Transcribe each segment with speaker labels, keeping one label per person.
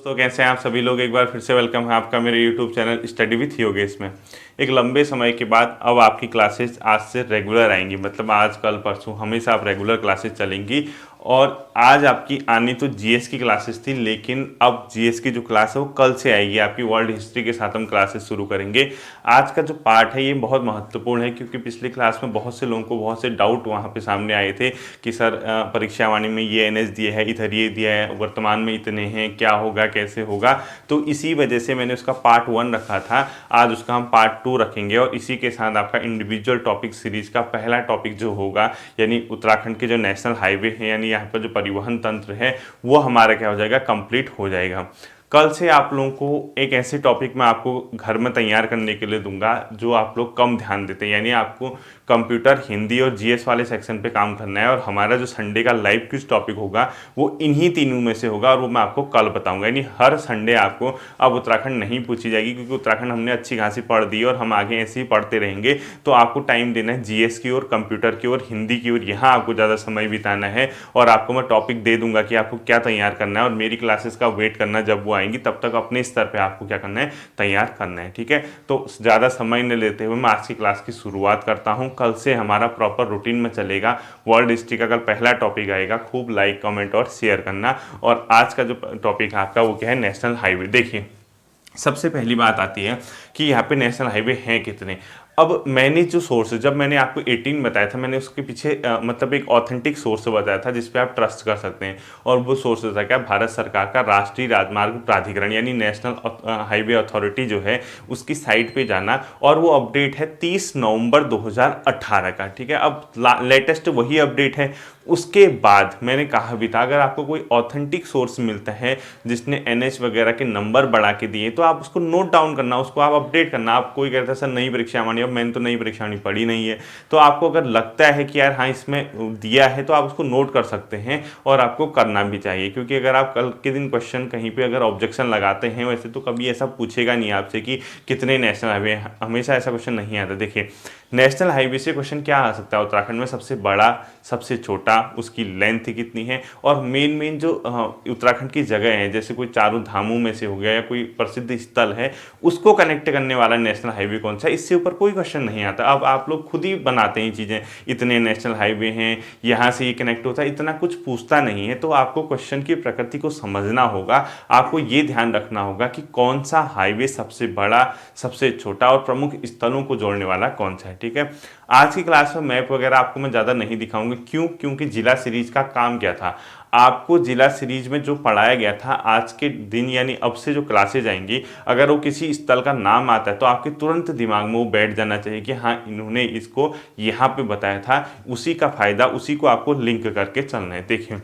Speaker 1: दोस्तों, कैसे हैं आप सभी लोग। एक बार फिर से वेलकम है आपका मेरे YouTube channel study with Yogesh में। एक लंबे समय के बाद अब आपकी क्लासेस आज से रेगुलर आएंगी, मतलब आज कल परसों हमेशा आप रेगुलर क्लासेस चलेंगी। और आज आपकी आनी तो जीएस की क्लासेस थी, लेकिन अब जीएस की जो क्लास है वो कल से आएगी। आपकी वर्ल्ड हिस्ट्री के साथ हम क्लासेस शुरू करेंगे। आज का जो पार्ट है ये बहुत महत्वपूर्ण है, क्योंकि पिछली क्लास में बहुत से लोगों को बहुत से डाउट वहाँ पे सामने आए थे कि सर परीक्षा वाणी में ये एनएस दिया है, इधर ये दिया है, वर्तमान में इतने हैं, क्या होगा, कैसे होगा। तो इसी वजह से मैंने उसका पार्ट 1 रखा था, आज उसका हम पार्ट 2 रखेंगे। और इसी के साथ आपका इंडिविजुअल टॉपिक सीरीज का पहला टॉपिक जो होगा, यानी उत्तराखंड के जो नेशनल हाईवे है, यानी यहाँ पर जो परिवहन तंत्र है, वो हमारा क्या हो जाएगा, कंप्लीट हो जाएगा। कल से आप लोगों को एक ऐसे टॉपिक में आपको घर में तैयार करने के लिए दूंगा जो आप लोग कम ध्यान देते हैं, यानी आपको कंप्यूटर, हिंदी और जीएस वाले सेक्शन पे काम करना है। और हमारा जो संडे का लाइव क्विज टॉपिक होगा वो इन्हीं तीनों में से होगा, और वो मैं आपको कल बताऊंगा। यानी हर संडे आपको अब उत्तराखंड नहीं पूछी जाएगी, क्योंकि उत्तराखंड हमने अच्छी खासी पढ़ दी और हम आगे ऐसे ही पढ़ते रहेंगे। तो आपको टाइम देना है जीएस की ओर, कंप्यूटर की ओर, हिंदी की ओर, यहाँ आपको ज़्यादा समय बिताना है। और आपको मैं टॉपिक दे दूंगा कि आपको क्या तैयार करना है, और मेरी क्लासेस का वेट करना जब वो आएंगी, तब तक अपने स्तर पे आपको क्या करना है, तैयार करना है। ठीक है, तो ज़्यादा समय न लेते हुए मैं आज की क्लास की शुरुआत करता हूँ। कल से हमारा प्रॉपर रूटीन में चलेगा। वर्ल्ड हिस्ट्री का कल पहला टॉपिक आएगा, खूब लाइक, कमेंट और शेयर करना। और आज का जो टॉपिक है आपका वो क्या है, नेशनल हाईवे। देखिए, सबसे पहली बात आती है कि यहाँ पे नेशनल हाईवे हैं कितने। अब मैंने जो सोर्स, जब मैंने आपको 18 बताया था, मैंने उसके पीछे मतलब एक ऑथेंटिक सोर्स बताया था जिस पे आप ट्रस्ट कर सकते हैं। और वो सोर्स था क्या, भारत सरकार का राष्ट्रीय राजमार्ग प्राधिकरण यानी नेशनल हाईवे अथॉरिटी जो है, उसकी साइट पे जाना। और वो अपडेट है 30 नवंबर 2018 का। ठीक है, अब लेटेस्ट वही अपडेट है। उसके बाद मैंने कहा भी था, अगर आपको कोई ऑथेंटिक सोर्स मिलता है जिसने एनएच वगैरह के नंबर बढ़ा के दिए, तो आप उसको नोट डाउन करना, उसको आप अपडेट करना। आप कोई कहता है सर नई परीक्षा आनी, अब मैंने तो नई परीक्षा आनी पढ़ी नहीं है, तो आपको अगर लगता है कि यार हाँ इसमें दिया है, तो आप उसको नोट कर सकते हैं और आपको करना भी चाहिए। क्योंकि अगर आप कल के दिन क्वेश्चन कहीं पे अगर ऑब्जेक्शन लगाते हैं, वैसे तो कभी ऐसा पूछेगा नहीं आपसे कि कितने नेशनल हाईवे, हमेशा ऐसा क्वेश्चन नहीं आता। देखिए, नेशनल हाईवे से क्वेश्चन क्या आ सकता है, उत्तराखंड में सबसे बड़ा, सबसे छोटा, उसकी लेंथ कितनी है, और मेन जो उत्तराखंड की जगह है, जैसे कोई चारों धामों में से हो गया या कोई प्रसिद्ध स्थल है, उसको कनेक्ट करने वाला नेशनल हाईवे कौन सा है, इससे ऊपर कोई क्वेश्चन नहीं आता। अब आप लोग खुद ही बनाते हैं चीज़ें, इतने नेशनल हाईवे हैं, यहाँ से ये कनेक्ट होता है, इतना कुछ पूछता नहीं है। तो आपको क्वेश्चन की प्रकृति को समझना होगा, आपको ये ध्यान रखना होगा कि कौन सा हाईवे सबसे बड़ा, सबसे छोटा और प्रमुख स्थलों को जोड़ने वाला कौन सा है। ठीक है, आज की क्लास में मैप वगैरह आपको मैं ज़्यादा नहीं दिखाऊंगा। क्यों? क्योंकि जिला सीरीज का काम क्या था, आपको जिला सीरीज में जो पढ़ाया गया था, आज के दिन यानी अब से जो क्लासेज आएंगी, अगर वो किसी स्थल का नाम आता है तो आपके तुरंत दिमाग में वो बैठ जाना चाहिए कि हाँ इन्होंने इसको यहाँ पे बताया था, उसी का फायदा, उसी को आपको लिंक करके चलना है। देखिए,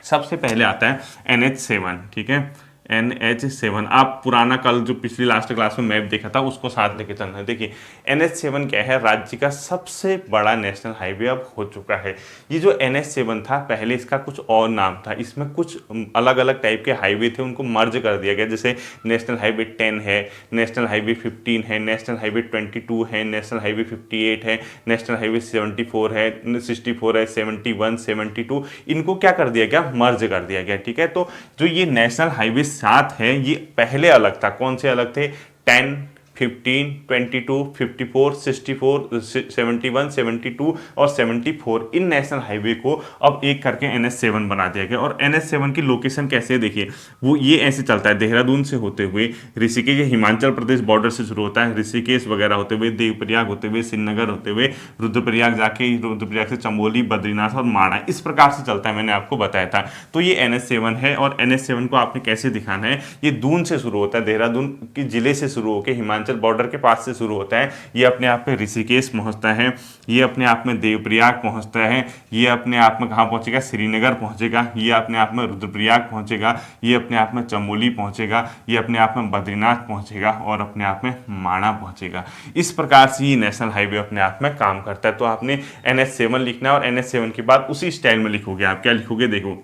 Speaker 1: सबसे पहले आता है NH7। ठीक है, NH7 आप पुराना कल जो पिछली लास्ट क्लास में मैप देखा था उसको साथ लेके चलना है। देखिए, NH7 क्या है, राज्य का सबसे बड़ा नेशनल हाईवे अब हो चुका है। ये जो NH7 था, पहले इसका कुछ और नाम था, इसमें कुछ अलग अलग टाइप के हाईवे थे, उनको मर्ज कर दिया गया। जैसे नेशनल हाईवे 10 है, नेशनल हाईवे 15 है, नेशनल हाईवे 22 है, नेशनल हाईवे 58 है, नेशनल हाईवे 74 है, 64 है, 71, 72, इनको क्या कर दिया गया, मर्ज कर दिया गया। ठीक है, तो जो ये नेशनल हाईवे 7 है, ये पहले अलग था। कौन से अलग थे, 10, 15, 22, 54, 64, 71, 72 और 74, इन नेशनल हाईवे को अब एक करके NH7 बना दिया गया। और NH7 की लोकेशन कैसे है, देखिए, वो ये ऐसे चलता है, देहरादून से होते हुए ऋषिकेश, हिमाचल प्रदेश बॉर्डर से शुरू होता है, ऋषिकेश वगैरह होते हुए, देवप्रयाग होते हुए, श्रीनगर होते हुए, रुद्रप्रयाग जाके, रुद्रप्रयाग से चमोली, बद्रीनाथ और माणा, इस प्रकार से चलता है, मैंने आपको बताया था। तो ये NH7 है। और NH7 को आपने कैसे दिखाना है, ये दून से शुरू होता है, देहरादून की जिले से शुरू होकर हिमाचल बॉर्डर के पास से शुरू होता है, ये अपने आप में ऋषिकेश पहुंचता है, ये अपने आप में देवप्रयाग पहुंचता है, ये अपने आप में कहाँ पहुंचेगा, श्रीनगर पहुंचेगा, ये अपने आप में रुद्रप्रयाग पहुंचेगा, ये अपने आप में चमोली पहुंचेगा, ये अपने आप में बद्रीनाथ पहुंचेगा और अपने आप में माणा पहुंचेगा। इस प्रकार से ये नेशनल हाईवे अपने आप में काम करता है। तो आपने NH7 लिखना है, और NH7 के बाद उसी स्टाइल में लिखोगे। आप क्या लिखोगे, देखो,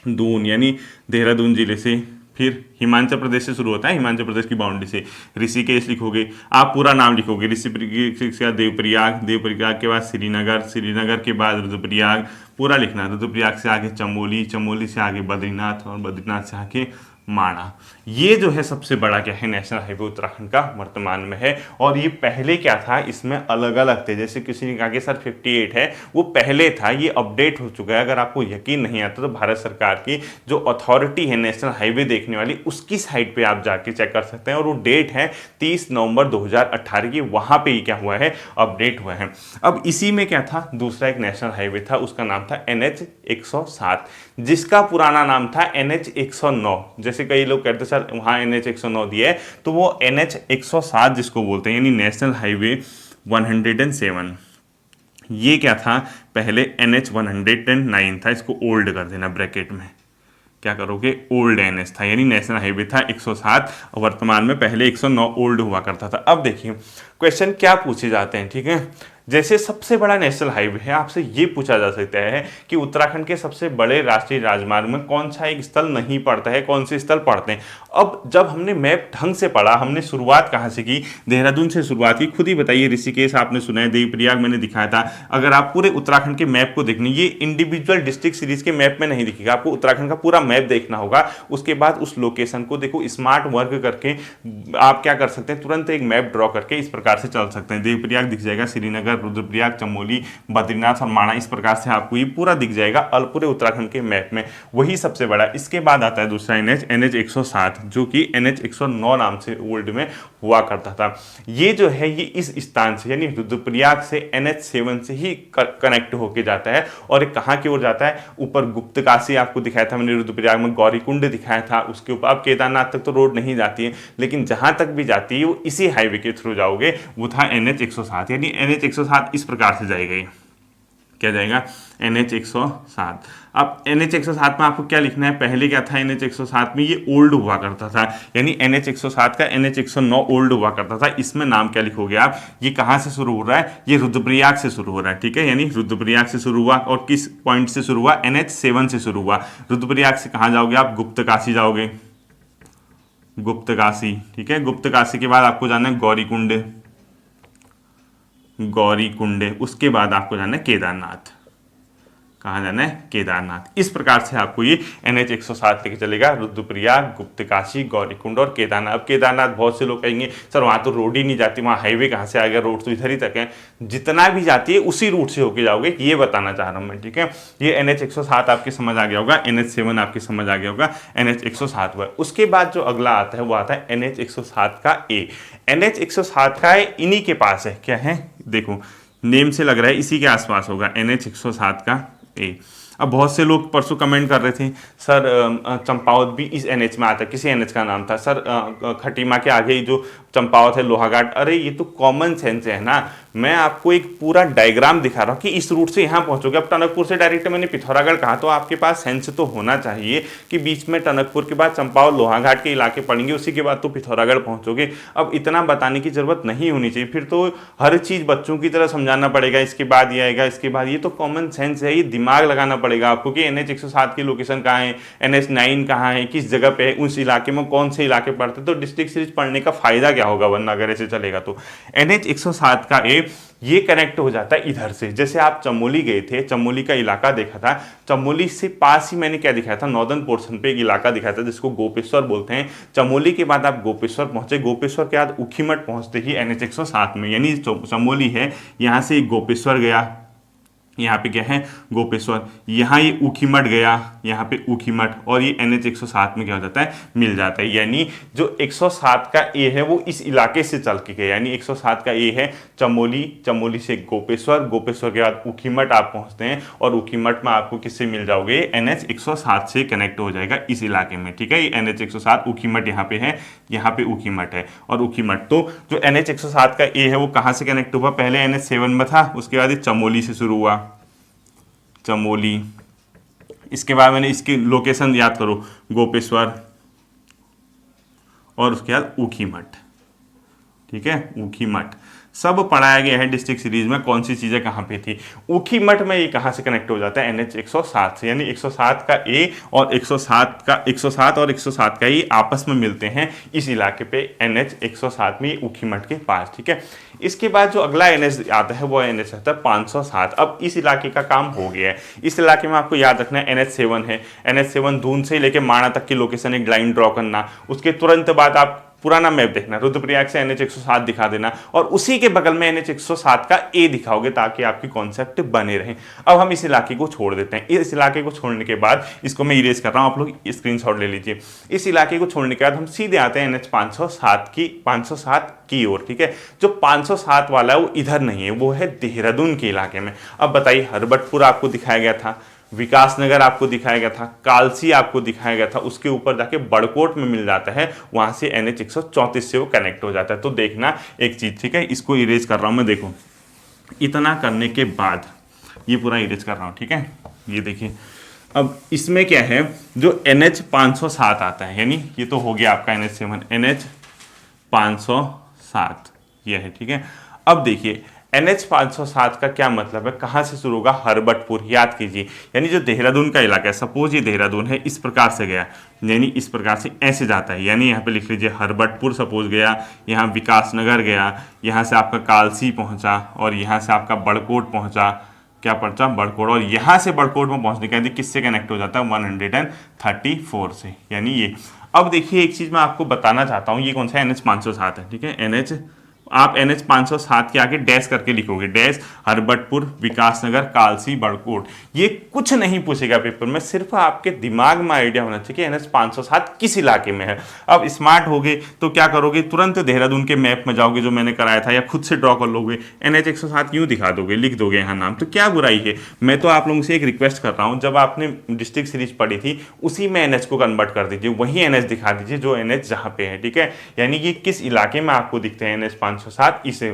Speaker 1: दून यानी देहरादून जिले से, फिर हिमाचल प्रदेश से शुरू होता है, हिमाचल प्रदेश की बाउंड्री से ऋषिकेश लिखोगे, आप पूरा नाम लिखोगे, ऋषिकेश के बाद देवप्रयाग, देवप्रयाग के बाद श्रीनगर, श्रीनगर के बाद रुद्रप्रयाग, पूरा लिखना है। रुद्रप्रयाग से आगे चमोली, चमोली से आगे बद्रीनाथ और बद्रीनाथ से आगे माणा। ये जो है सबसे बड़ा क्या है नेशनल हाईवे उत्तराखंड का वर्तमान में है। और ये पहले क्या था, इसमें अलग अलग थे, जैसे किसी ने कहा कि सर 58 है, वो पहले था, ये अपडेट हो चुका है। अगर आपको यकीन नहीं आता तो भारत सरकार की जो अथॉरिटी है नेशनल हाईवे देखने वाली, उसकी साइट पे आप जाके चेक कर सकते हैं। और वो डेट है 30 नवंबर 2018 की, वहां पे ही क्या हुआ है, अपडेट हुआ है। अब इसी में क्या था, दूसरा एक नेशनल हाईवे था, उसका नाम था NH 107, जिसका पुराना नाम था NH 109। जैसे कई लोग कहते हैं सर वहाँ NH 109 दिया है, तो वो NH 107 जिसको बोलते हैं, यानी नेशनल हाईवे 107। ये क्या था, पहले NH 109 था, इसको ओल्ड कर देना ब्रैकेट में, क्या करोगे, ओल्ड NH था, यानी नेशनल हाईवे था 107, वर्तमान में पहले 109 ओल्ड हुआ करता था। अब देखिए क्वेश्चन क्या पूछे जाते हैं, ठीक है। जैसे सबसे बड़ा नेशनल हाईवे है, आपसे ये पूछा जा सकता है कि उत्तराखंड के सबसे बड़े राष्ट्रीय राजमार्ग में कौन सा एक स्थल नहीं पड़ता है, कौन से स्थल पड़ते हैं। अब जब हमने मैप ढंग से पढ़ा, हमने शुरुआत कहाँ से की, देहरादून से शुरुआत की। खुद ही बताइए, ऋषिकेश आपने सुना है, देवप्रयाग मैंने दिखाया था। अगर आप पूरे उत्तराखंड के मैप को देखने, ये इंडिविजुअल डिस्ट्रिक्ट सीरीज के मैप में नहीं दिखेगा, आपको उत्तराखंड का पूरा मैप देखना होगा। उसके बाद उस लोकेशन को देखो, स्मार्ट वर्क करके आप क्या कर सकते हैं, तुरंत एक मैप ड्रॉ करके इस प्रकार से चल सकते हैं। देवप्रयाग दिख जाएगा, श्रीनगर, रुद्रप्रयाग, चमोली, बद्रीनाथ और माणा, इस प्रकार से आपको ये पूरा दिख जाएगा पूरे उत्तराखंड के मैप में। वही सबसे बड़ा। इसके बाद आता है दूसरा NH 107, जो कि NH 109 नाम से ओल्ड में हुआ करता था। ये जो है, ये इस स्थान से यानी रुद्रप्रयाग से NH 7 से ही कनेक्ट होके जाता है। और कहाँ की ओर जाता है, ऊपर गुप्तकाशी आपको दिखाया था मैंने, रुद्रप्रयाग में गौरीकुंड दिखाया था, उसके ऊपर। अब केदारनाथ तक तो रोड नहीं जाती है, लेकिन जहां तक भी जाती है वो इसी हाईवे के थ्रू जाओगे, वो था NH 107। यानी NH 107 इस प्रकार से जाएगा, क्या जाएगा, NH 107। अब NH 107 में आपको क्या लिखना है, पहले क्या था NH 107 में, ये ओल्ड हुआ करता था, यानी NH 107 का NH 109 ओल्ड हुआ करता था। इसमें नाम क्या लिखोगे आप, ये कहाँ से शुरू हो रहा है, ये रुद्रप्रयाग से शुरू हो रहा है, ठीक है। यानी रुद्रप्रयाग से शुरू हुआ, और किस पॉइंट से शुरू हुआ, NH 7 से शुरू हुआ। रुद्रप्रयाग से कहाँ जाओगे आप, गुप्तकाशी जाओगे, गुप्तकाशी, ठीक है। गुप्तकाशी के बाद आपको जाना है गौरीकुंड, गौरीकुंड, उसके बाद आपको जाना है केदारनाथ। कहाँ जाना है, केदारनाथ। इस प्रकार से आपको ये NH 107 लेके चलेगा, रुद्रप्रयाग, गुप्तकाशी, गौरीकुंड और केदारनाथ। अब केदारनाथ बहुत से लोग कहेंगे सर वहाँ तो रोड ही नहीं जाती, वहाँ हाईवे कहाँ से आ गया, रोड तो इधर ही तक है। जितना भी जाती है उसी रूट से होके जाओगे, ये बताना चाह रहा हूँ मैं, ठीक है। ये NH 107 आपके समझ आ गया होगा, NH 7 आपके समझ आ गया होगा, NH 107 हुआ। उसके बाद जो अगला आता है वो आता है NH 107 का A। NH 107 का इन्हीं के पास है, क्या है, देखो नेम से लग रहा है इसी के आसपास होगा, NH 107 का A। अब बहुत से लोग परसों कमेंट कर रहे थे सर चंपावत भी इस NH में आता है, किसी NH का नाम था सर, खटीमा के आगे ही जो चंपावत है, लोहाघाट। अरे ये तो कॉमन सेंस है ना, मैं आपको एक पूरा डायग्राम दिखा रहा हूँ कि इस रूट से यहाँ पहुंचोगे। अब टनकपुर से डायरेक्ट मैंने पिथौरागढ़ कहा, तो आपके पास सेंस तो होना चाहिए कि बीच में टनकपुर के बाद चंपावत, लोहाघाट के इलाके पड़ेंगे, उसी के बाद तो पिथौरागढ़ पहुंचोगे। अब इतना बताने की जरूरत नहीं होनी चाहिए, फिर तो हर चीज़ बच्चों की तरह समझाना पड़ेगा, इसके बाद ये आएगा, इसके बाद ये तो कॉमन सेंस है, ये दिमाग लगाना पड़ेगा आपको कि NH 107 की लोकेशन कहाँ है, NH 9 कहाँ है, किस जगह पे है, उस इलाके में कौन से इलाके पड़ते हैं। तो डिस्ट्रिक्ट सीरीज पढ़ने का फायदा क्या होगा वरना, अगर ऐसे चलेगा तो। NH 107 का ये कनेक्ट हो जाता है इधर से। जैसे आप चमोली गए थे, चमोली का इलाका देखा था, चमोली से पास ही मैंने क्या दिखाया था, नॉर्दर्न पोर्शन पे एक इलाका दिखाया था जिसको गोपेश्वर बोलते हैं। चमोली के बाद आप गोपेश्वर पहुंचे, गोपेश्वर के बाद ऊखीमठ पहुंचते ही NH 107 में, यानी चमोली है, यहाँ से गोपेश्वर गया, यहाँ पे क्या है, गोपेश्वर, यहाँ ये ऊखीमठ गया, यहाँ पे ऊखीमठ, और ये NH 107 में क्या हो जाता है, मिल जाता है। यानी जो 107 का A है वो इस इलाके से चल के गया, यानी 107 का A है चमोली, चमोली से गोपेश्वर, गोपेश्वर के बाद ऊखीमठ आप पहुँचते हैं, और ऊखीमठ में आपको किससे मिल जाओगे, NH 107 से कनेक्ट हो जाएगा इस इलाके में, ठीक है। ये NH 107 ऊखीमठ यहाँ पे है, यहाँ पे ऊखीमठ है और ऊखीमठ। तो जो NH 107 का A है वो कहाँ से कनेक्ट हुआ, पहले NH 7 में था, उसके बाद ये चमोली से शुरू हुआ, चमोली। इसके बाद मैंने इसकी लोकेशन याद करो, गोपेश्वर और उसके बाद ऊखीमठ, ठीक है, ऊखीमठ सब पढ़ाया गया है डिस्ट्रिक्ट सीरीज में, कौन सी चीजें कहाँ पे थी। ऊखीमठ में ये कहाँ से कनेक्ट हो जाता है, NH 107 से, यानी 107 का A और 107 और 107 का E आपस में मिलते हैं इस इलाके पे NH 107 में, ऊखीमठ के पास। ठीक है, इसके बाद जो अगला NH आता है वो NH आता है 507। अब इस इलाके का काम हो गया है। इस इलाके में आपको याद रखना है NH 7 है, NH 7 दून से लेके माणा तक की लोकेशन एक लाइन ड्रॉ करना, उसके तुरंत बाद आप पुराना मैप देखना, रुद्रप्रयाग से NH 107 दिखा देना और उसी के बगल में NH 107 का A दिखाओगे ताकि आपकी कॉन्सेप्ट बने रहे। अब हम इस इलाके को छोड़ देते हैं। इस इलाके को छोड़ने के बाद इसको मैं इरेज कर रहा हूं, आप लोग स्क्रीनशॉट ले लीजिए। इस इलाके को छोड़ने के बाद हम सीधे आते हैं NH 507 की ओर। ठीक है, जो 507 वाला है वो इधर नहीं है, वो है देहरादून के इलाके में। अब बताइए, हरबटपुर आपको दिखाया गया था, विकासनगर आपको दिखाया गया था, कालसी आपको दिखाया गया था, उसके ऊपर जाके बड़कोट में मिल जाता है, वहां से NH 134 से वो कनेक्ट हो जाता है। तो देखना एक चीज, ठीक है, इसको इरेज कर रहा हूं मैं, देखो इतना करने के बाद ये पूरा इरेज कर रहा हूं। ठीक है, ये देखिए अब इसमें क्या है, जो NH 507 आता है, यानी ये तो हो गया आपका NH 7, NH 507 ये है। ठीक है, अब देखिए NH 507 का क्या मतलब है, कहाँ से शुरू होगा, हरबटपुर, याद कीजिए, यानी जो देहरादून का इलाका है, सपोज ये देहरादून है, इस प्रकार से गया, यानी इस प्रकार से ऐसे जाता है, यानी यहाँ पे लिख लीजिए हरबटपुर सपोज गया, यहाँ विकासनगर गया, यहाँ से आपका कालसी पहुँचा और यहाँ से आपका बड़कोट पहुँचा, क्या पहुंचा, बड़कोट, और यहाँ से बड़कोट में पहुँचने के बाद किससे कनेक्ट हो जाता है, 134 से, यानी ये। अब देखिए एक चीज़ मैं आपको बताना चाहता हूँ, ये कौन सा NH 507 है। ठीक है, NH आप NH 507 के आगे डैश करके लिखोगे, डैश हरबटपुर, विकासनगर, कालसी, बड़कोट। ये कुछ नहीं पूछेगा पेपर में, सिर्फ आपके दिमाग में आइडिया होना चाहिए कि NH 507 किस इलाके में है। अब स्मार्ट होगे तो क्या करोगे, तुरंत देहरादून के मैप में जाओगे जो मैंने कराया था, या खुद से ड्रॉ कर लोगे, NH 107 यूँ दिखा दोगे, लिख दोगे यहाँ नाम, तो क्या बुराई है। मैं तो आप लोगों से एक रिक्वेस्ट कर रहा हूँ, जब आपने डिस्ट्रिक्ट सीरीज पढ़ी थी उसी में NH को कन्वर्ट कर दीजिए, वही NH दिखा दीजिए जो NH जहाँ पे है। ठीक है, यानी कि किस इलाके में आपको दिखते हैं NH 507 इसे।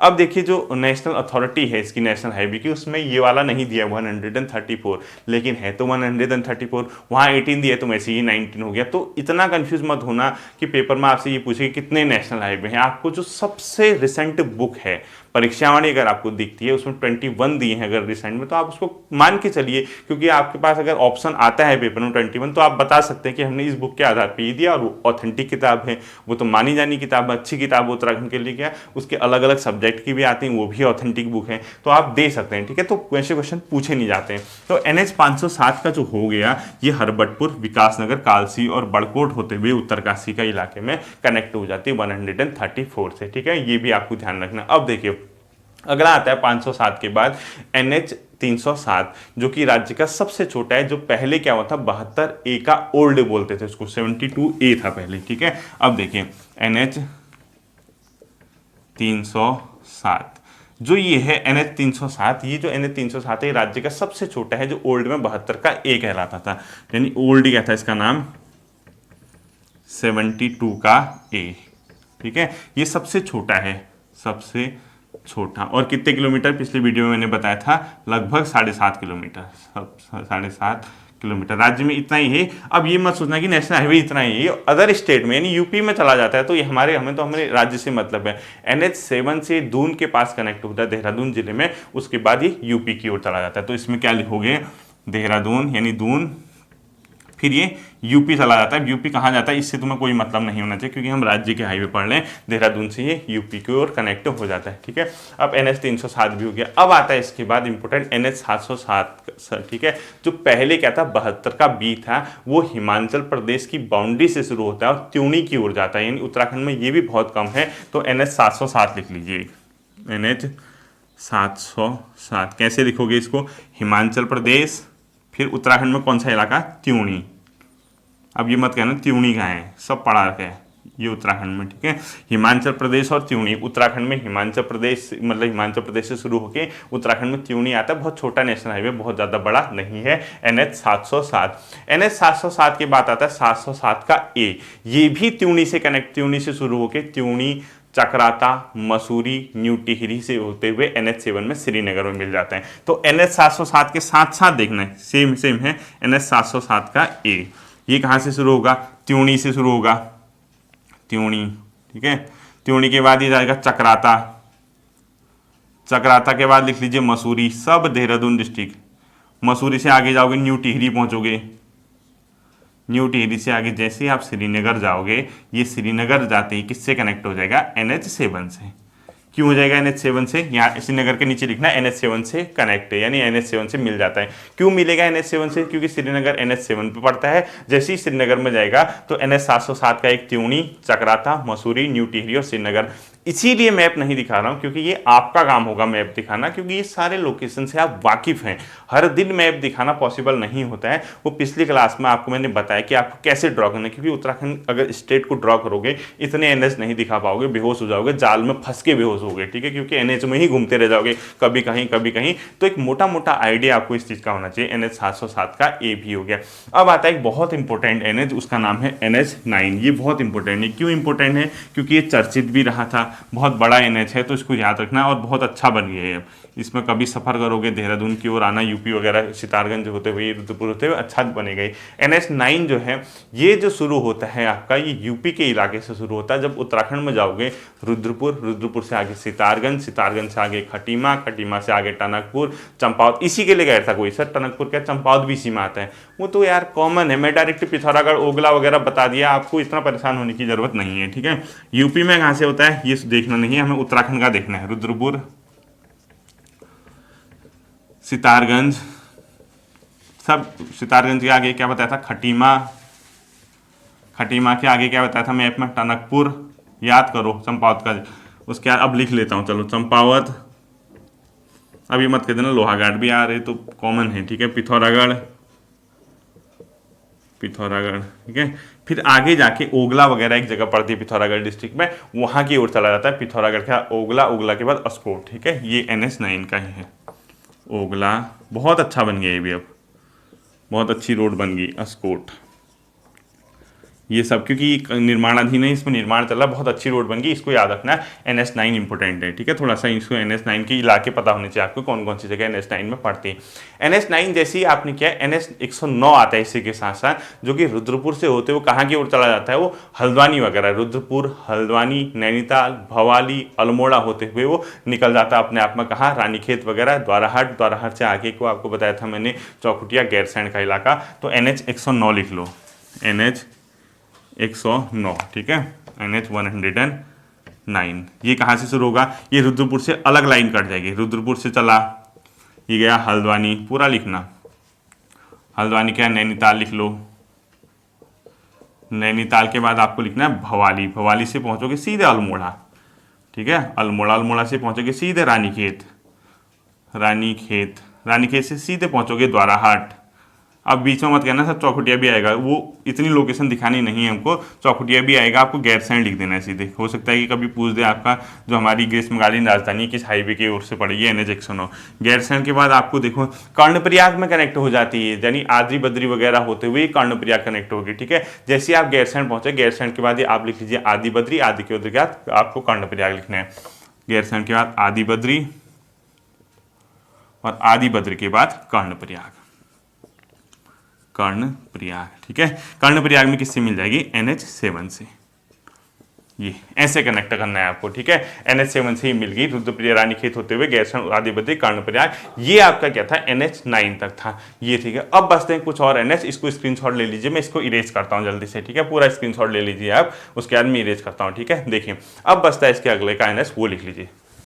Speaker 1: अब देखिए जो नेशनल अथॉरिटी है इसकी, नेशनल हाईवे की, उसमें ये वाला नहीं दिया 134, लेकिन है तो 134, वहाँ 18 दिया तो वैसे ही 19 हो गया। तो इतना कंफ्यूज मत होना कि पेपर में आपसे ये पूछे कि कितने नेशनल हाईवे हैं। आपको जो सबसे रिसेंट बुक है परीक्षावाणी अगर आपको दिखती है उसमें 21 दिए हैं अगर रिसेंट में, तो आप उसको मान के चलिए, क्योंकि आपके पास अगर ऑप्शन आता है पेपर में 21 तो आप बता सकते हैं कि हमने इस बुक के आधार पर ये दिया और वो ऑथेंटिक किताब है, वो तो मानी जानी किताब है, अच्छी किताब उत्तराखंड के लिए। क्या उसके अलग अलग सब्जेक्ट की भी आती हैं, वो भी ऑथेंटिक बुक है, तो आप दे सकते हैं। ठीक है, तो वैसे क्वेश्चन पूछे नहीं जाते हैं। तो NH 507 का जो हो गया, ये हरबटपुर, विकासनगर, कालसी और बड़कोट होते हुए उत्तरकाशी का इलाके में कनेक्ट हो जाती है 134 से। ठीक है, ये भी आपको ध्यान रखना। अब देखिए अगला आता है 507 के बाद NH 307, जो कि राज्य का सबसे छोटा है, जो पहले क्या हुआ था 72A का ओल्ड बोलते थे उसको, 72A था पहले। ठीक है, अब देखिए NH 307 जो ये है NH 307, ये जो NH 307 है राज्य का सबसे छोटा है, जो ओल्ड में 72 का A कहलाता था, यानी ओल्ड क्या था इसका नाम, 72 का A। ठीक है, ये सबसे छोटा है, सबसे छोटा। और कितने किलोमीटर, पिछले वीडियो में मैंने बताया था लगभग 7.5 किलोमीटर, 7.5 किलोमीटर। राज्य में इतना ही है। अब ये मत सोचना कि नेशनल हाईवे इतना ही है, अदर स्टेट में यानी यूपी में चला जाता है तो ये हमारे राज्य से मतलब है। NH 7 से दून के पास कनेक्ट होता है देहरादून जिले में, उसके बाद ये यूपी की ओर चला जाता है। तो इसमें क्या लिखोगे, देहरादून यानी दून, फिर ये यूपी चला जाता है। यूपी कहाँ जाता है इससे तुम्हें कोई मतलब नहीं होना चाहिए, क्योंकि हम राज्य के हाईवे पढ़ रहे हैं, देहरादून से ये यूपी की ओर कनेक्ट हो जाता है। ठीक है, अब NH 307 भी हो गया। अब आता है इसके बाद इंपोर्टेंट NH 707। ठीक है, जो पहले क्या था 72 का B था, वो हिमाचल प्रदेश की बाउंड्री से शुरू होता है और त्यूनी की ओर जाता है, यानी उत्तराखंड में ये भी बहुत कम है। तो NH 707 लिख लीजिए, NH 707 कैसे लिखोगे इसको, हिमाचल प्रदेश, फिर उत्तराखंड में कौन सा इलाका, त्यूनी। अब ये मत कहना त्यूनी कहाँ है, सब पढ़ा रखे हैं ये उत्तराखंड में। ठीक है, हिमाचल प्रदेश और त्यूनी, उत्तराखंड में हिमाचल प्रदेश मतलब हिमाचल प्रदेश से शुरू होकर उत्तराखंड में त्यूनी आता है, बहुत छोटा नेशनल हाईवे, बहुत ज़्यादा बड़ा नहीं है। NH 707, NH 707 के बाद आता है 707 का A, ये भी त्यूनी से कनेक्ट, त्यूनी से शुरू होकर त्यूनी, चक्राता, मसूरी, न्यू टिहरी से होते हुए NH 7 में श्रीनगर में मिल जाते हैं। तो NH 707 के साथ साथ देखना है, सेम है NH 707 का A। ये कहाँ से शुरू होगा, त्यूनी से शुरू होगा, त्यूनी। ठीक है, त्यूणी के बाद ये जाएगा चक्राता, चक्राता के बाद लिख लीजिए मसूरी, सब देहरादून डिस्ट्रिक्ट। मसूरी से आगे जाओगे न्यू टिहरी पहुंचोगे, न्यू टिहरी से आगे जैसे ही आप श्रीनगर जाओगे, ये श्रीनगर जाते ही किससे कनेक्ट हो जाएगा, NH7 से। क्यों हो जाएगा NH7 से, यहाँ श्रीनगर के नीचे लिखना NH7 से कनेक्ट है, यानी NH7 से मिल जाता है। क्यों मिलेगा NH7 से, क्योंकि श्रीनगर NH7 पे पड़ता है। जैसे ही श्रीनगर में जाएगा तो NH707 का एक त्यूणी, चक्राता, मसूरी, न्यू टिहरी और श्रीनगर। इसीलिए मैप नहीं दिखा रहा हूं, क्योंकि ये आपका काम होगा मैप दिखाना, क्योंकि ये सारे लोकेशन से आप वाकिफ हैं। हर दिन मैप दिखाना पॉसिबल नहीं होता है। वो पिछली क्लास में आपको मैंने बताया कि आपको कैसे ड्रॉ करना है, क्योंकि उत्तराखंड अगर स्टेट को ड्रॉ करोगे इतने NH नहीं दिखा पाओगे, बेहोश हो जाओगे, जाल में फंस के बेहोश होगे, ठीक है, क्योंकि NH में ही घूमते रह जाओगे, कभी कहीं कभी कहीं। तो एक मोटा मोटा आइडिया आपको इस चीज़ का होना चाहिए। NH707 का A भी हो गया। अब आता है एक बहुत इंपॉर्टेंट NH, उसका नाम है NH9। ये बहुत इंपॉर्टेंट है। क्यों इंपॉर्टेंट है, क्योंकि ये चर्चित भी रहा था, बहुत बड़ा NH है, तो इसको याद रखना, और बहुत अच्छा बन गया है। इसमें कभी सफ़र करोगे देहरादून की ओर आना, यूपी वगैरह सितारगंज होते हुए, रुद्रपुर होते हुए, अच्छा बनेगा। NH9 जो है, ये जो शुरू होता है आपका, ये यूपी के इलाके से शुरू होता है। जब उत्तराखंड में जाओगे रुद्रपुर, रुद्रपुर से आगे सितारगंज, सितारगंज से आगे खटीमा, खटीमा से आगे टनकपुर, चंपावत। इसी के लिए गया था कोई, सर टनकपुर क्या, चंपावत भी इसी में आता है। वो तो यार कॉमन है, मैं डायरेक्ट पिथौरागढ़, ओगला वगैरह बता दिया आपको, इतना परेशान होने की जरूरत नहीं है, ठीक है। यूपी में कहाँ से होता है ये देखना नहीं है, हमें उत्तराखंड का देखना है। रुद्रपुर, सितारगंज, सब सितारगंज के आगे क्या बताया था, खटीमा, खटीमा के आगे क्या बताया था मैप में, टनकपुर, याद करो, चंपावत का, उसके अब लिख लेता हूँ, चलो चंपावत, अभी मत कह देना लोहाघाट भी आ रहे तो कॉमन है, ठीक है, पिथौरागढ़, पिथौरागढ़, ठीक है। फिर आगे जाके ओगला वगैरह एक जगह पड़ती है पिथौरागढ़ डिस्ट्रिक्ट में, वहाँ की ओर चला जाता है। पिथौरागढ़ का ओगला, ओगला के बाद अस्कोट, ठीक है, ये NH9 का ही है। ओगला बहुत अच्छा बन गया, ये भी अब बहुत अच्छी रोड बन गई। अस्कोट, ये सब क्योंकि निर्माणाधीन है, इसमें निर्माण चल रहा है, बहुत अच्छी रोड बन गई, इसको याद रखना है। NH9 इंपॉर्टेंट है, ठीक है, थोड़ा सा इसको NH9 के इलाके पता होने चाहिए आपको, कौन कौन सी जगह NH9 में पड़ती है। NH9 जैसे ही आपने किया, NH109 आता है इसी के साथ साथ, जो कि रुद्रपुर से होते हुए कहाँ की ओर चला जाता है, वो हल्द्वानी वगैरह, रुद्रपुर, हल्द्वानी, नैनीताल, भवाली, अल्मोड़ा होते हुए वो निकल जाता है अपने आप में कहाँ, रानीखेत वगैरह, द्वाराहाट, द्वाराहाट से आगे को आपको बताया था मैंने चौखुटिया, गैरसैंण का इलाका। तो NH109 लिख लो, NH109, ठीक है, NH109। ये कहाँ से शुरू होगा, ये रुद्रपुर से अलग लाइन कट जाएगी, रुद्रपुर से चला, ये गया हल्द्वानी, पूरा लिखना, हल्द्वानी क्या, नैनीताल लिख लो, नैनीताल के बाद आपको लिखना है भवाली, भवाली से पहुँचोगे सीधे अल्मोड़ा, ठीक है, अल्मोड़ा, अल्मोड़ा से पहुँचोगे सीधे रानीखेत, रानीखेत, रानीखेत से सीधे पहुँचोगे द्वाराहाट। अब बीच में मत कहना सर चौखुटिया भी आएगा, वो इतनी लोकेशन दिखानी नहीं है हमको, चौखुटिया भी आएगा, आपको गैरसैंण लिख देना है सीधे। हो सकता है कि कभी पूछ दे आपका, जो हमारी ग्रीष्मकालीन राजधानी किस हाईवे की ओर से पड़ेगी, NH109। गैरसैंण के बाद आपको देखो कर्णप्रयाग में कनेक्ट हो जाती है, यानी आद्री बद्री वगैरह होते हुए कर्णप्रयाग कनेक्ट होगी, ठीक है। जैसे ही आप गैरसैंण पहुंचे, गैरसैंण के बाद आप लिख लीजिए आदि बद्री, आदि के बाद आपको कर्णप्रयाग लिखना है। गैरसैंण के बाद आदि बद्री, और आदि बद्री के बाद कर्णप्रयाग, कर्णप्रयाग, ठीक है। कर्णप्रयाग में किससे मिल जाएगी, NH7 से। ये ऐसे कनेक्ट करना है आपको, ठीक है, NH7 से ही मिल गई, रुद्रप्रिया, रानीखेत होते हुए गैरसैंण, आदि बद्री, कर्णप्रयाग। ये आपका क्या था, NH9 तक था, ये ठीक है। अब बचते हैं कुछ और NH, इसको स्क्रीनशॉट ले लीजिए, मैं इसको इरेज करता हूँ जल्दी से, ठीक है, पूरा स्क्रीनशॉट ले लीजिए आप, उसके बाद मैं इरेज करता हूँ, ठीक है। देखिए अब बचता है इसके अगले का NH, वो लिख लीजिए।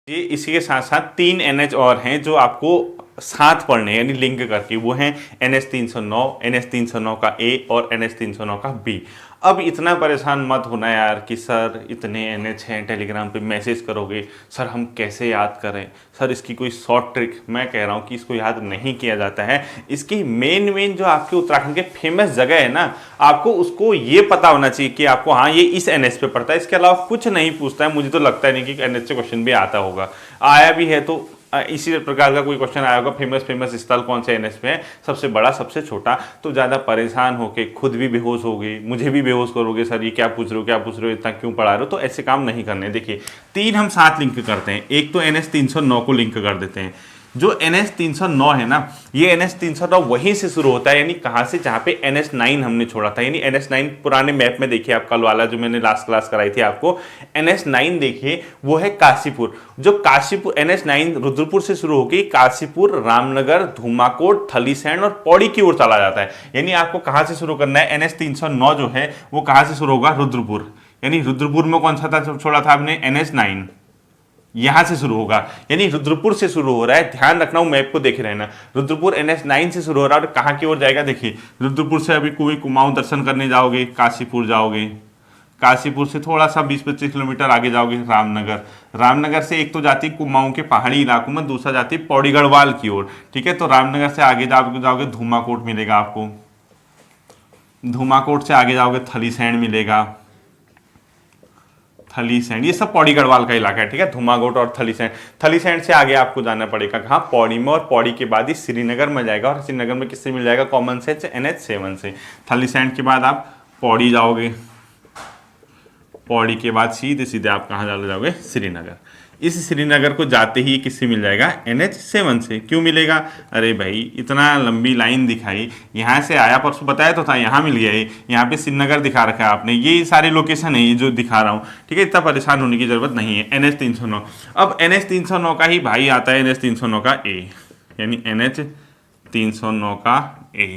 Speaker 1: ये इसी के साथ साथ 3 NH और हैं जो आपको साथ पढ़ने, यानी लिंक करके, वो हैं NH309, NH309 का A और NH309 का B। अब इतना परेशान मत होना यार कि सर इतने NH हैं, टेलीग्राम पे मैसेज करोगे, सर हम कैसे याद करें, सर इसकी कोई शॉर्ट ट्रिक। मैं कह रहा हूँ कि इसको याद नहीं किया जाता है, इसकी मेन जो आपके उत्तराखंड के फेमस जगह है ना, आपको उसको ये पता होना चाहिए कि आपको हाँ ये इस NH पे पड़ता है, इसके अलावा कुछ नहीं पूछता है। मुझे तो लगता नहीं कि NH से क्वेश्चन भी आता होगा, आया भी है तो इसी प्रकार का कोई क्वेश्चन आया होगा, फेमस स्थल कौन से NH पे है, सबसे बड़ा सबसे छोटा। तो ज़्यादा परेशान होके खुद भी बेहोश होगे, मुझे भी बेहोश करोगे, सर ये क्या पूछ रहे हो, क्या पूछ रहे हो, इतना क्यों पढ़ा रहे हो, तो ऐसे काम नहीं करने। देखिए 3 हम साथ लिंक करते हैं, एक तो NH309 को लिंक कर देते हैं, जो NH 309 है ना, ये NH 309 वहीं से शुरू होता है, यानी कहाँ से, जहाँ पे NH 9 हमने छोड़ा था। यानी NH 9 पुराने मैप में देखिए आप, कल वाला जो मैंने लास्ट क्लास कराई थी आपको, NH 9 देखिए वो है काशीपुर। जो काशीपुर NH 9 रुद्रपुर से शुरू होकर काशीपुर, रामनगर, धूमाकोट, थलीसैंण और पौड़ी की ओर चला जाता है। यानी आपको कहाँ से शुरू करना है, NH 309 जो है वो कहाँ से शुरू होगा, रुद्रपुर। यानी रुद्रपुर में कौन सा था छोड़ा था आपने, NH 9, यहां से शुरू होगा। यानी रुद्रपुर से शुरू हो रहा है, ध्यान रखना, मैप को देखे रहना। रुद्रपुर NH 9 से शुरू हो रहा है और कहां की ओर जाएगा, देखिए रुद्रपुर से अभी कोई कुमाऊं दर्शन करने जाओगे, काशीपुर जाओगे, काशीपुर से थोड़ा सा 20-25 किलोमीटर आगे जाओगे रामनगर, रामनगर से एक तो जाती है कुमाऊं के पहाड़ी इलाकों में, दूसरा जाती है पौड़ी गढ़वाल की ओर, ठीक है। तो रामनगर से आगे जाओगे धूमाकोट मिलेगा आपको, धूमाकोट से आगे जाओगे थलीसैंण मिलेगा, थलीसैंण, ये सब पौड़ी गढ़वाल का इलाका है, ठीक है। धूमाकोट और थलीसैंण, थलीसैंण से आगे आपको जाना पड़ेगा कहाँ, पौड़ी में, और पौड़ी के बाद ही श्रीनगर में जाएगा, और श्रीनगर में किससे मिल जाएगा, कॉमन सेंस NH 7 से। थलीसैंण के बाद आप पौड़ी जाओगे, पौड़ी के बाद सीधे सीधे आप कहाँ जाओगे, श्रीनगर। इस श्रीनगर को जाते ही किससे मिल जाएगा, NH 7 से। क्यों मिलेगा, अरे भाई इतना लंबी लाइन दिखाई, यहाँ से आया, परसों बताया तो था, यहाँ मिल गया, यहाँ पे श्रीनगर दिखा रखा है आपने, ये सारे लोकेशन है ये जो दिखा रहा हूँ, ठीक है। इतना परेशान होने की जरूरत नहीं है। NH 309, अब NH 309 का ही भाई आता है NH 309 का A, यानी NH 309 का A,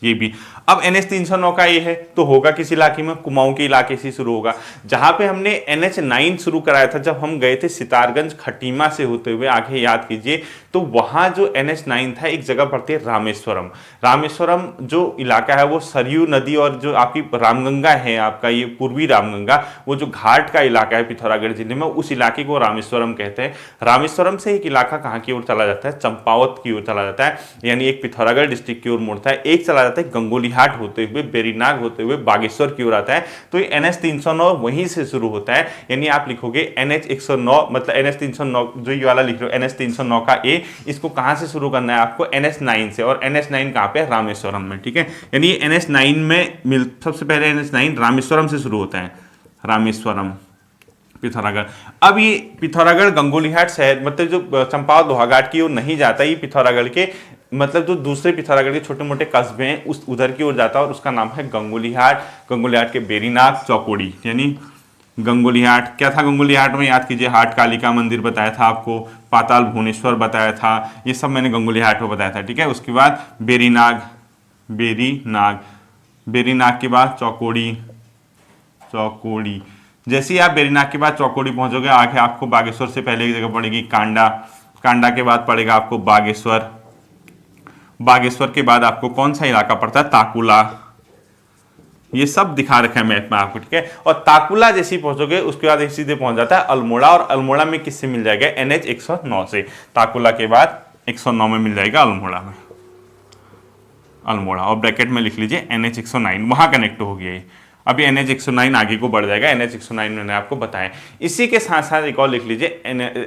Speaker 1: ये भी। अब NH 309 का ये है तो होगा किस इलाके में, कुमाऊं के इलाके से शुरू होगा, जहां पे हमने NH 9 शुरू कराया था जब हम गए थे सितारगंज खटीमा से होते हुए, आगे याद कीजिए। तो वहां जो NH 9 था, एक जगह पड़ती है रामेश्वरम। रामेश्वरम जो इलाका है वो सरयू नदी और जो आपकी रामगंगा है, आपका ये पूर्वी रामगंगा, वो जो घाट का इलाका है पिथौरागढ़ जिले में, उस इलाके को रामेश्वरम कहते हैं। रामेश्वरम से एक इलाका कहाँ की ओर चला जाता है, चंपावत की ओर चला जाता है, यानी एक पिथौरागढ़ डिस्ट्रिक्ट की ओर मुड़ता है। एक चला जाता है गंगोलीहाट होते हुए, बेरीनाग होते हुए बागेश्वर की ओर आता है। तो ये NH 309 वहीं से शुरू होता है, यानी आप लिखोगे NH 109, मतलब NH 309 जो ये वाला लिख रहे हो NH 309 का A, इसको कहां से शुरू करना है आपको, NH 9 से। और NH 9 कहां पे, रामेश्वरम में, ठीक है। यानी NH 9 में सबसे पहले NH 9 रामेश्वरम से शुरू होता है, रामेश्वरम पिथौरागढ़। अब ये पिथौरागढ़ गंगोलीहाट शहर, मतलब जो चंपावत लोहाघाट की ओर नहीं जाता, ये पिथौरागढ़ के मतलब जो दूसरे पिथौरागढ़ के छोटे मोटे कस्बे हैं उस उधर की ओर जाता है, और उसका नाम है गंगोलीहाट। गंगोलीहाट के बेरीनाग, चौकोड़ी, यानी गंगोलीहाट क्या था, गंगोलीहाट में याद कीजिए हाट कालिका मंदिर बताया था आपको, पाताल भुवनेश्वर बताया था, ये सब मैंने गंगोलीहाट में बताया था, ठीक है। उसके बाद बेरीनाग, बेरीनाग, बेरीनाग के बाद चौकोड़ी, चौकोड़ी। जैसे ही आप बेरीनाग के बाद चौकोड़ी पहुंचोगे, आगे आपको बागेश्वर से पहले की जगह पड़ेगी कांडा, कांडा के बाद पड़ेगा आपको बागेश्वर, बागेश्वर के बाद आपको कौन सा इलाका पड़ता है, ताकुला। ये सब दिखा रखा है मैप में आपको, ठीक है। और ताकुला जैसे ही पहुंचोगे उसके बाद सीधे पहुंच जाता है अल्मोड़ा, और अल्मोड़ा में किससे मिल जाएगा, NH 109 से। ताकुला के बाद 109 में मिल जाएगा अल्मोड़ा में, अल्मोड़ा, और ब्रैकेट में लिख लीजिए NH 109, वहां कनेक्ट हो गया। अभी NH 109 आगे को बढ़ जाएगा, NH 109 मैंने आपको बताया। इसी के साथ साथ एक और लिख लीजिए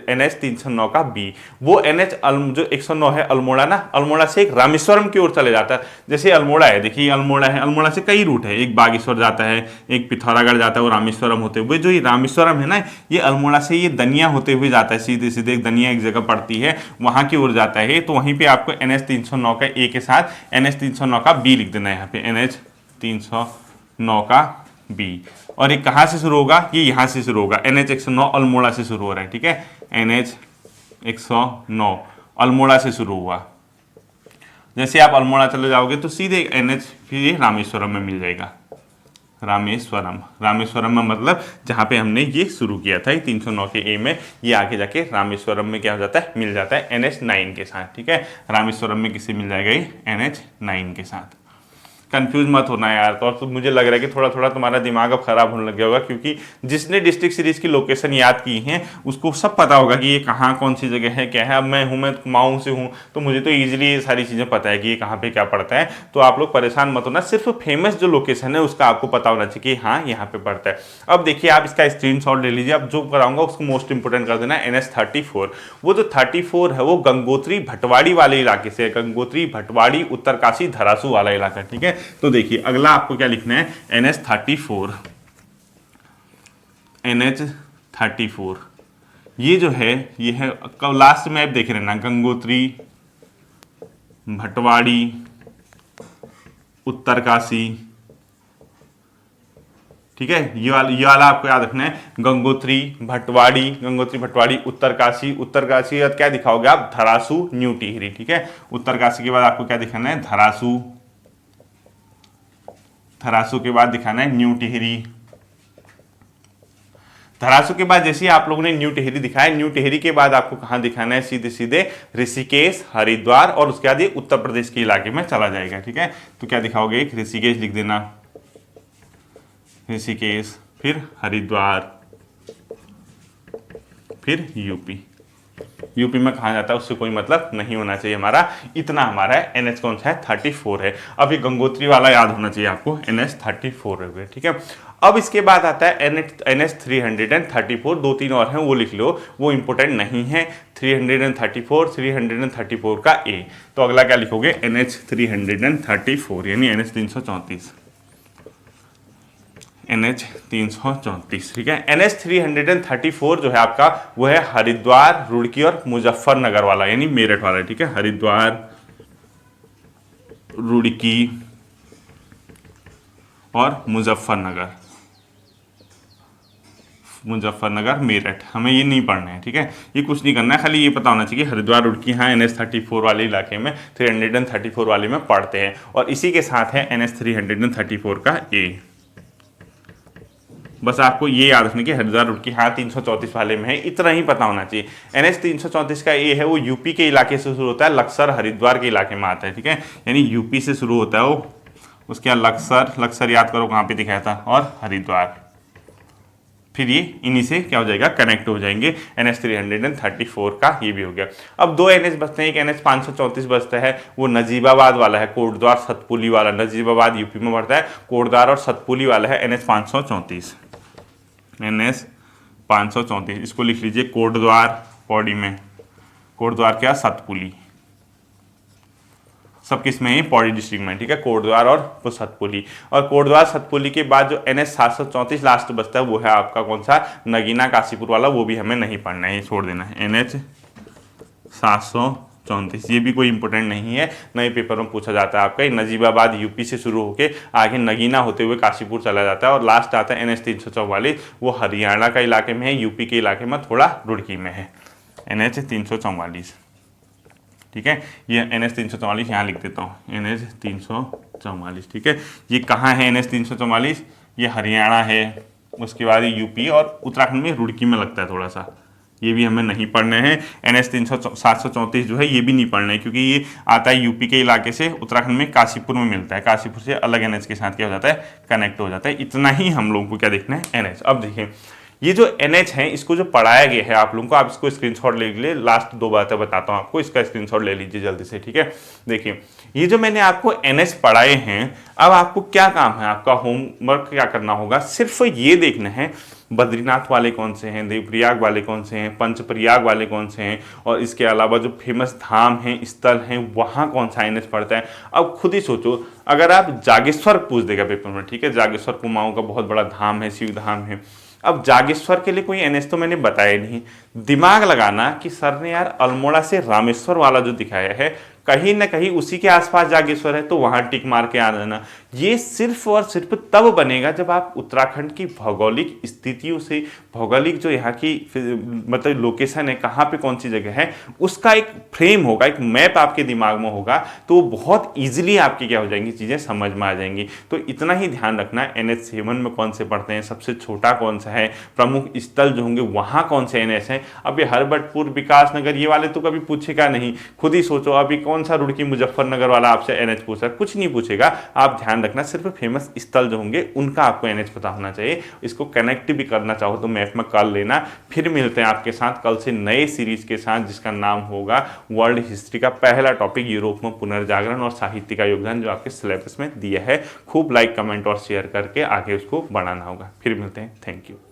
Speaker 1: NH 309 का B, वो NH जो 109 है अल्मोड़ा ना, अल्मोड़ा से एक रामेश्वरम की ओर चले जाता है। जैसे अल्मोड़ा है, देखिए अल्मोड़ा है, अल्मोड़ा से कई रूट है, एक बागेश्वर जाता है, एक पिथौरागढ़ जाता है, वो रामेश्वरम होते हुए, जो ये रामेश्वरम है ना, ये अल्मोड़ा से ये दनिया होते हुए जाता है, सीधे सीधे दनिया एक जगह पड़ती है, वहां की ओर जाता है। तो वहीं पर आपको NH 309 का A के साथ NH 309 का B लिख देना है यहाँ पे, NH 309 का B। और ये कहाँ से शुरू होगा, ये यहाँ से शुरू होगा, NH 109 अल्मोड़ा से शुरू हो रहा है, ठीक है। NH 109 अल्मोड़ा से शुरू हुआ, जैसे आप अल्मोड़ा चले जाओगे तो सीधे NH फिर रामेश्वरम में मिल जाएगा, रामेश्वरम। रामेश्वरम में मतलब जहाँ पे हमने ये शुरू किया था 309 के A में, ये आगे जाके रामेश्वरम में क्या हो जाता है, मिल जाता है NH 9 के साथ, ठीक है। रामेश्वरम में किससे मिल जाएगा, ये NH 9 के साथ। कंफ्यूज मत होना यार, तो मुझे लग रहा है कि थोड़ा थोड़ा तुम्हारा दिमाग अब खराब होने लग गया होगा, क्योंकि जिसने डिस्ट्रिक्ट सीरीज की लोकेशन याद की हैं उसको सब पता होगा कि ये कहाँ कौन सी जगह है, क्या है। अब मैं कुमाऊं से हूँ तो मुझे तो ईजिली ये सारी चीज़ें पता है कि ये कहाँ पे क्या पड़ता है। तो आप लोग परेशान मत होना, सिर्फ फेमस जो लोकेशन है उसका आपको पता होना चाहिए कि हाँ यहाँ पे पड़ता है। अब देखिए आप इसका स्क्रीनशॉट ले लीजिए, अब जो कराऊंगा उसको मोस्ट इंपोर्टेंट कर देना NH 34। वो जो 34 है वो गंगोत्री भटवाड़ी वाले इलाके से, गंगोत्री भटवाड़ी उत्तरकाशी धरासू वाला इलाका, ठीक है। तो देखिए अगला आपको क्या लिखना है, NH 34, NH 34, ये जो है ये है लास्ट में आप देख रहे हैं ना, गंगोत्री, भटवाड़ी, उत्तरकाशी, ठीक है। ये वाला आपको याद रखना है, गंगोत्री भटवाड़ी, उत्तरकाशी। उत्तरकाशी के बाद क्या दिखाओगे आप, धरासू, न्यू टिहरी, ठीक है। उत्तरकाशी के बाद आपको क्या दिखाना है, धरासू के बाद दिखाना है न्यू टिहरी। धरासू के बाद जैसे ही आप लोगों ने न्यू टिहरी दिखाया, न्यू टिहरी के बाद आपको कहां दिखाना है, सीधे सीधे ऋषिकेश, हरिद्वार, और उसके बाद ये उत्तर प्रदेश के इलाके में चला जाएगा, ठीक है। तो क्या दिखाओगे, एक ऋषिकेश लिख देना, ऋषिकेश, फिर हरिद्वार, फिर यूपी में कहा जाता है उससे कोई मतलब नहीं होना चाहिए हमारा। इतना हमारा NH कौन सा है, 34 है। अब ये गंगोत्री वाला याद होना चाहिए आपको, NH 34 है, ठीक है। अब इसके बाद आता है NH 334, 2-3 और हैं वो लिख लो, वो इंपॉर्टेंट नहीं है। 334 का A। तो अगला क्या लिखोगे, NH 334 यानी NH 334, NH 334, ठीक है। NH 334 जो है आपका वो है हरिद्वार, रुड़की और मुजफ्फरनगर वाला, यानी मेरठ वाला, ठीक है। हरिद्वार, रुड़की और मुजफ्फरनगर मेरठ, हमें ये नहीं पढ़ना है, ठीक है। ये कुछ नहीं करना है, खाली ये पता होना चाहिए हरिद्वार, रुड़की हाँ NH 34 वाले इलाके में, 334 वाले में पढ़ते हैं। और इसी के साथ है NH 334 का A। बस आपको ये याद रखने की हरिद्वार, रुड़की हाँ 334 वाले में है, इतना ही पता होना चाहिए। NH 334 का A है वो यूपी के इलाके से शुरू होता है, लक्सर हरिद्वार के इलाके में आता है, ठीक है। यानी यूपी से शुरू होता है वो, उसके बाद लक्सर याद करो कहाँ पे दिखाया था, और हरिद्वार, फिर ये इन्हीं से क्या हो जाएगा, कनेक्ट हो जाएंगे। NH 334 का ये भी हो गया। अब 2 NH बचते हैं, एक NH 534 बचता है, वो नजीबाबाद वाला है, कोटद्वार सतपुली वाला। नजीबाबाद यूपी में पड़ता है, कोटद्वार और सतपुली वाला है NH 534, NH 534, इसको लिख लीजिए कोटद्वार, पौड़ी में कोटद्वार क्या, सतपुली, सब किस में है, पौड़ी डिस्ट्रिक्ट में, ठीक है। कोटद्वार और सतपुली, और कोटद्वार सतपुली के बाद जो NH 734 लास्ट बचता है वो है आपका कौन सा, नगीना काशीपुर वाला, वो भी हमें नहीं पढ़ना है, छोड़ देना है। NH 734 ये भी कोई इंपॉर्टेंट नहीं है, नए पेपर में पूछा जाता है आपका। नजीबाबाद यूपी से शुरू होकर आगे नगीना होते हुए काशीपुर चला जाता है, और लास्ट आता है NH 344, वो हरियाणा का इलाके में है, यूपी के इलाके में थोड़ा रुड़की में है, NH 344, ठीक है। ये NH 344 यहाँ लिख देता हूँ, NH 344, ठीक है। ये कहाँ है NH 344, ये हरियाणा है, उसके बाद ये यूपी और उत्तराखंड में रुड़की में लगता है थोड़ा सा, ये भी हमें नहीं पढ़ने हैं। NH 734 जो है ये भी नहीं पढ़ना है, क्योंकि ये आता है यूपी के इलाके से, उत्तराखंड में काशीपुर में मिलता है, काशीपुर से अलग NH के साथ क्या हो जाता है, कनेक्ट हो जाता है। इतना ही हम लोगों को क्या देखना है, NH। अब देखिए ये जो NH है इसको जो पढ़ाया गया है आप लोगों को, आप इसको स्क्रीनशॉट ले लीजिए, लास्ट 2 बातें बताता हूँ आपको, इसका स्क्रीनशॉट ले लीजिए जल्दी से, ठीक है। देखिए ये जो मैंने आपको NH पढ़ाए हैं, अब आपको क्या काम है, आपका होमवर्क क्या करना होगा, सिर्फ ये देखना है बद्रीनाथ वाले कौन से हैं, देवप्रयाग वाले कौन से हैं, पंचप्रयाग वाले कौन से हैं, और इसके अलावा जो फेमस धाम हैं, स्थल हैं, वहाँ कौन सा NH पड़ता है। अब खुद ही सोचो, अगर आप जागेश्वर पूछ देगा पेपर में, ठीक है, जागेश्वर कुमाऊं का बहुत बड़ा धाम है, शिव धाम है। अब जागेश्वर के लिए कोई NH तो मैंने बताया नहीं, दिमाग लगाना कि सर ने यार अल्मोड़ा से रामेश्वर वाला जो दिखाया है, कहीं ना कहीं उसी के आसपास जागेश्वर है, तो वहां टिक मार के आ जाना। ये सिर्फ और सिर्फ तब बनेगा जब आप उत्तराखंड की भौगोलिक स्थितियों से, भौगोलिक जो यहाँ की मतलब लोकेशन है, कहाँ पे कौन सी जगह है, उसका एक फ्रेम होगा, एक मैप आपके दिमाग में होगा, तो बहुत ईजिली आपकी क्या हो जाएंगी, चीज़ें समझ में आ जाएंगी। तो इतना ही ध्यान रखना है, NH 7 में कौन से पढ़ते हैं, सबसे छोटा कौन सा है, प्रमुख स्थल जो होंगे वहाँ कौन से NH हैं। अब ये हरबटपुर, विकासनगर, ये वाले तो कभी पूछेगा नहीं, खुद ही सोचो अभी कौन सा रुड़की मुजफ्फरनगर वाला आपसे NH पूछा, कुछ नहीं पूछेगा। आप ध्यान रखना सिर्फ फेमस स्थल जो होंगे उनका आपको NH पता होना चाहिए। इसको कनेक्ट भी करना चाहो तो मैप में कर लेना। फिर मिलते हैं आपके साथ कल से नए सीरीज के साथ, जिसका नाम होगा वर्ल्ड हिस्ट्री का पहला टॉपिक, यूरोप में पुनर्जागरण और साहित्य का योगदान, जो आपके सिलेबस में दिया है। खूब लाइक, कमेंट और शेयर करके आगे उसको बढ़ाना होगा। फिर मिलते हैं, थैंक यू।